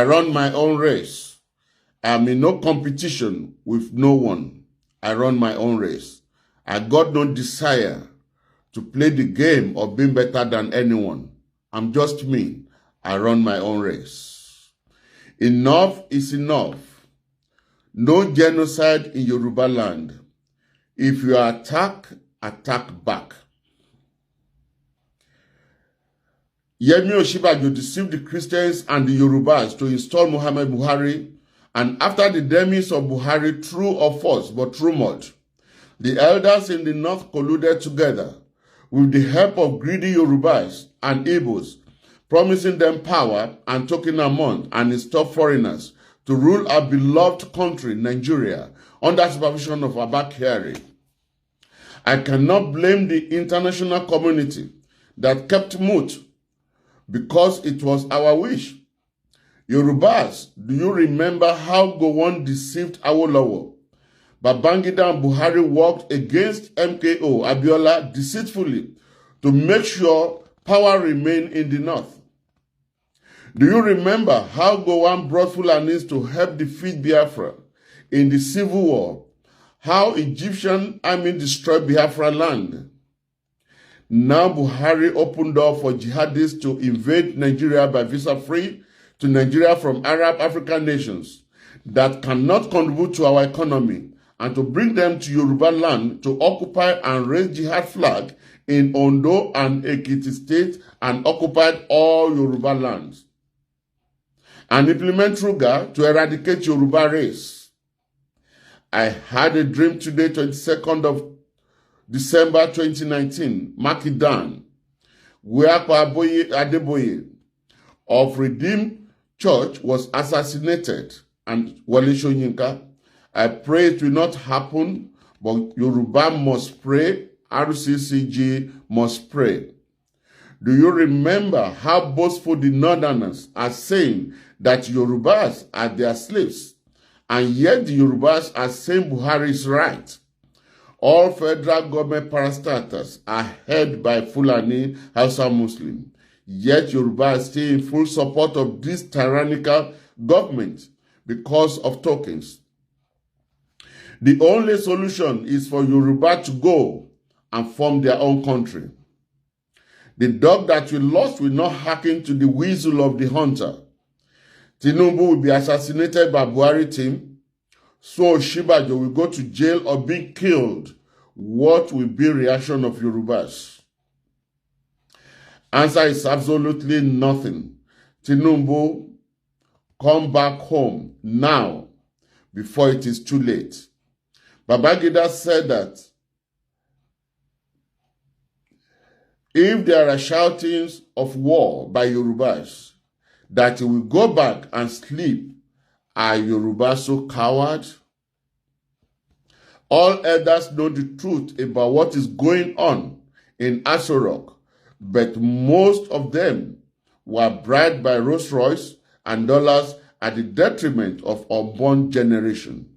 I run my own race. I am in no competition with no one. I run my own race. I got no desire to play the game of being better than anyone. I'm just me. I run my own race. Enough is enough. No genocide in Yoruba land. If you attack, attack back. Yemi Osinbajo deceived the Christians and the Yorubas to install Muhammad Buhari, and after the demise of Buhari, true or false but rumored, the elders in the north colluded together with the help of greedy Yorubas and Igbos, promising them power and token amount and install foreigners to rule our beloved country, Nigeria, under supervision of Abba Kyari. I cannot blame the international community that kept mute because it was our wish. Yorubas, do you remember how Gowon deceived Awolowo? Babangida and Buhari worked against MKO Abiola deceitfully to make sure power remained in the north. Do you remember how Gowon brought Fulanis to help defeat Biafra in the civil war? How Egyptian army destroyed Biafra land? Now Buhari opened door for jihadists to invade Nigeria by visa free to Nigeria from Arab African nations that cannot contribute to our economy, and to bring them to Yoruba land to occupy and raise jihad flag in Ondo and Ekiti state and occupied all Yoruba lands. And implement Ruga to eradicate Yoruba race. I had a dream today, 22nd of December 2019, Makidan, where Kwaboye Adeboye of Redeemed Church was assassinated, and Wale Soyinka. I pray it will not happen, but Yoruba must pray, RCCG must pray. Do you remember how boastful the Northerners are saying that Yorubas are their slaves, and yet the Yorubas are saying Buhari is right? All federal government parastatals are held by Fulani Hausa Muslim, yet Yoruba are still in full support of this tyrannical government because of tokens. The only solution is for Yoruba to go and form their own country. The dog that we lost will not hearken to the whistle of the hunter. Tinubu will be assassinated by Buhari team. So Osinbajo will go to jail or be killed. What will be reaction of Yorubas? Answer is absolutely nothing. Tinubu, come back home now before it is too late. Babangida said that if there are shoutings of war by Yorubas, that he will go back and sleep. Are Yorubas so coward? All elders know the truth about what is going on in Aso Rock, but most of them were bribed by Rolls Royce and dollars at the detriment of unborn generation.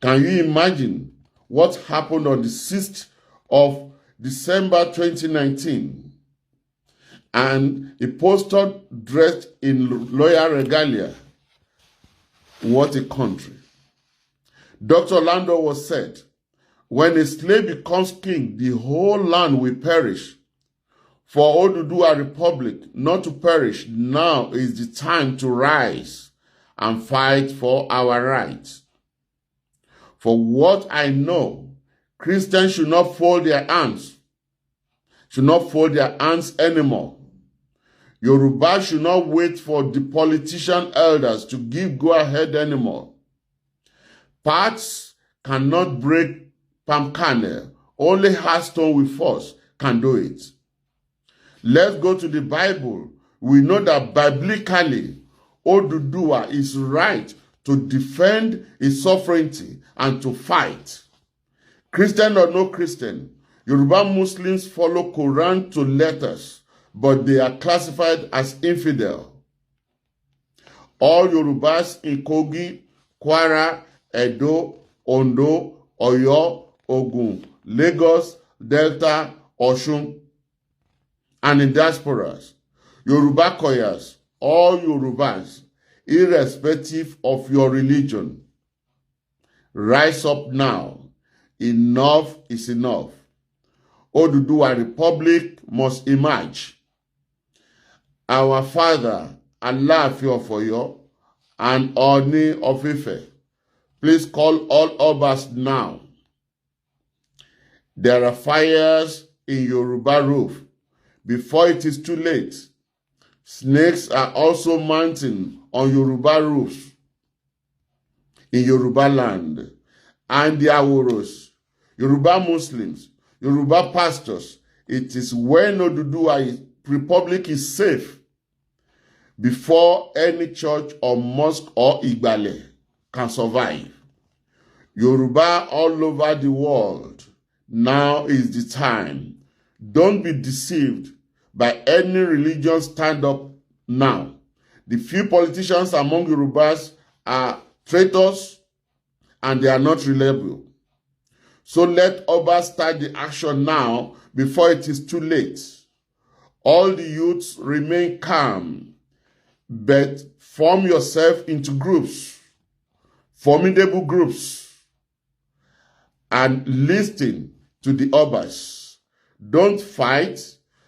Can you imagine what happened on the 6th of December 2019? And a poster dressed in loyal regalia. What a country. Dr. Lando was said, when a slave becomes king, the whole land will perish. For Oduduwa Republic not to perish, now is the time to rise and fight for our rights. For what I know, Christians should not fold their hands, anymore. Yoruba should not wait for the politician elders to give go-ahead anymore. Parts cannot break palm kernel. Only hard stone with force can do it. Let's go to the Bible. We know that biblically, Oduduwa is right to defend his sovereignty and to fight. Christian or no Christian, Yoruba Muslims follow Quran to letters, but they are classified as infidel. All Yorubas in Kogi, Kwara, Edo, Ondo, Oyo, Ogun, Lagos, Delta, Osun, and in diasporas, Yoruba Koyas, all Yorubas, irrespective of your religion. Rise up now. Enough is enough. Oduduwa Republic must emerge. Our father, Alaafin of Oyo, and Oni of Ife, please call all Obas now. There are fires in Yoruba roof before it is too late. Snakes are also mounting on Yoruba roofs in Yoruba land. And the Aworos, Yoruba Muslims, Yoruba pastors, it is when Oduduwa Republic is safe before any church or mosque or Igbale can survive. Yoruba all over the world, now is the time. Don't be deceived by any religion stand up now. The few politicians among Yorubas are traitors and they are not reliable. So let Oba start the action now before it is too late. All the youths remain calm, but form yourself into groups, formidable groups, and listen to the Obas. Don't fight,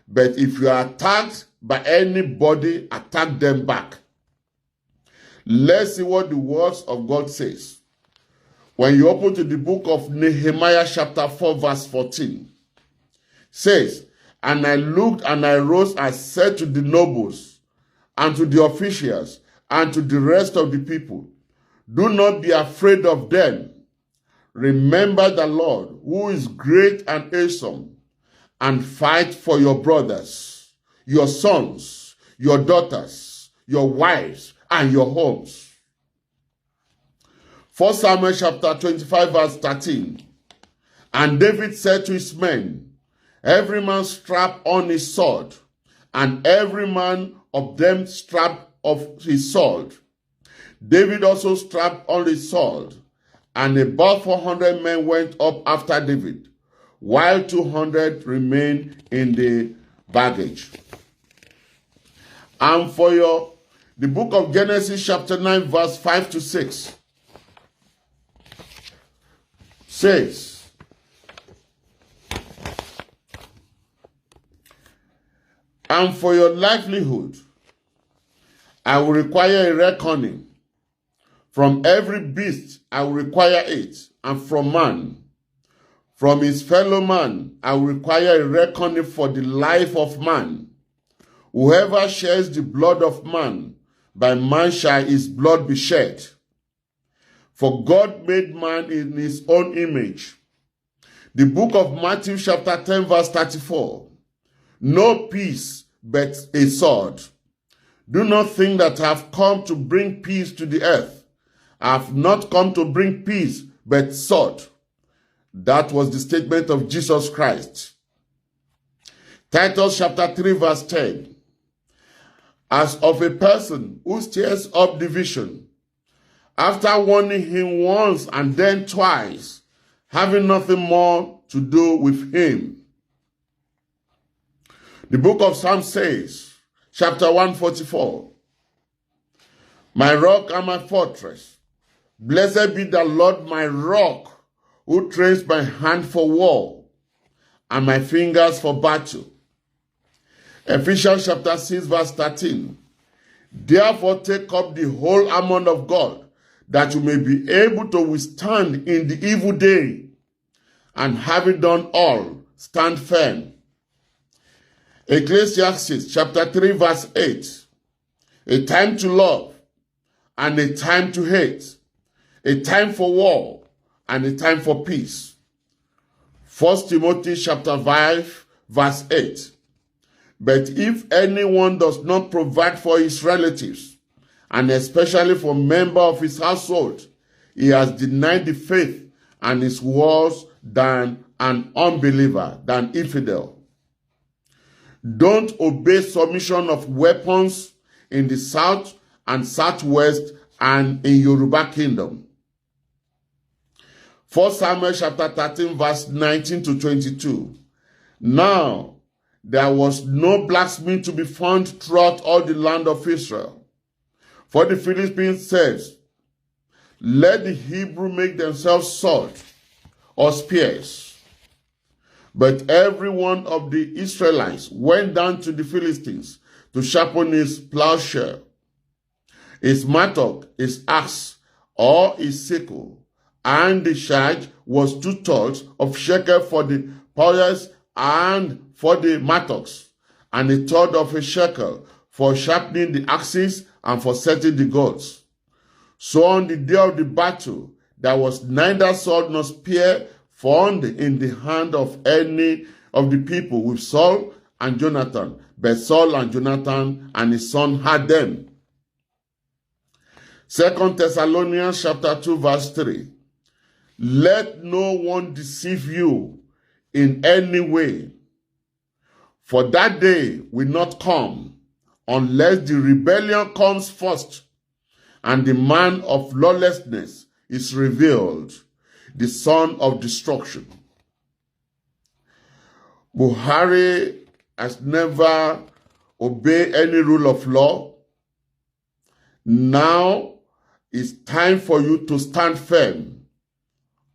but if you are attacked by anybody, attack them back. Let's see what the words of God says. When you open to the book of Nehemiah chapter 4 verse 14, says, "And I looked and I rose and said to the nobles and to the officials and to the rest of the people, do not be afraid of them. Remember the Lord, who is great and awesome, and fight for your brothers, your sons, your daughters, your wives, and your homes." 1 Samuel chapter 25 verse 13. "And David said to his men, every man strap on his sword, and every man of them strap of his sword. David also strapped on his sword, and about 400 men went up after David, while 200 remained in the baggage." And for the book of Genesis chapter 9 verse 5 to 6 says, "And for your livelihood, I will require a reckoning. From every beast I will require it, and from man. From his fellow man I will require a reckoning for the life of man. Whoever sheds the blood of man, by man shall his blood be shed. For God made man in his own image." The book of Matthew chapter 10 verse 34. "No peace but a sword. Do not think that I have come to bring peace to the earth. I have not come to bring peace but sword." That was the statement of Jesus Christ. Titus chapter 3 verse 10. "As of a person who stirs up division, after warning him once and then twice, having nothing more to do with him." The book of Psalms says, chapter 144, "My rock and my fortress, blessed be the Lord my rock, who trains my hand for war and my fingers for battle." Ephesians chapter 6 verse 13, "Therefore take up the whole armor of God, that you may be able to withstand in the evil day, and having done all, stand firm." Ecclesiastes chapter 3 verse 8, "A time to love and a time to hate, a time for war and a time for peace." 1 Timothy chapter 5 verse 8, "But if anyone does not provide for his relatives, and especially for members of his household, he has denied the faith and is worse than an unbeliever, than infidel." Don't obey submission of weapons in the south and southwest and in Yoruba kingdom. 1 Samuel chapter 13 verse 19 to 22. "Now there was no blacksmith to be found throughout all the land of Israel. For the Philistines says, let the Hebrew make themselves sword or spears. But every one of the Israelites went down to the Philistines to sharpen his plowshare, his mattock, his axe, or his sickle. And the charge was 2 thirds of shekel for the plows and for the mattocks, and 1 third of a shekel for sharpening the axes and for setting the goads. So on the day of the battle, there was neither sword nor spear found in the hand of any of the people with Saul and Jonathan, but Saul and Jonathan and his son had them. 2 Thessalonians chapter 2 verse 3. Let no one deceive you in any way, for that day will not come unless the rebellion comes first and the man of lawlessness is revealed, the son of destruction. Buhari has never obeyed any rule of law. Now it's time for you to stand firm,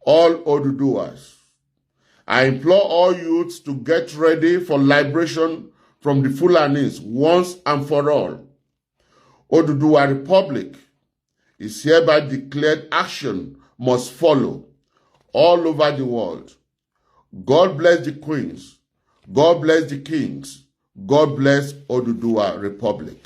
all Oduduwas. I implore all youths to get ready for liberation from the Fulanis once and for all. Oduduwa Republic is hereby declared. Action must follow all over the world. God bless the queens. God bless the kings. God bless Oduduwa Republic.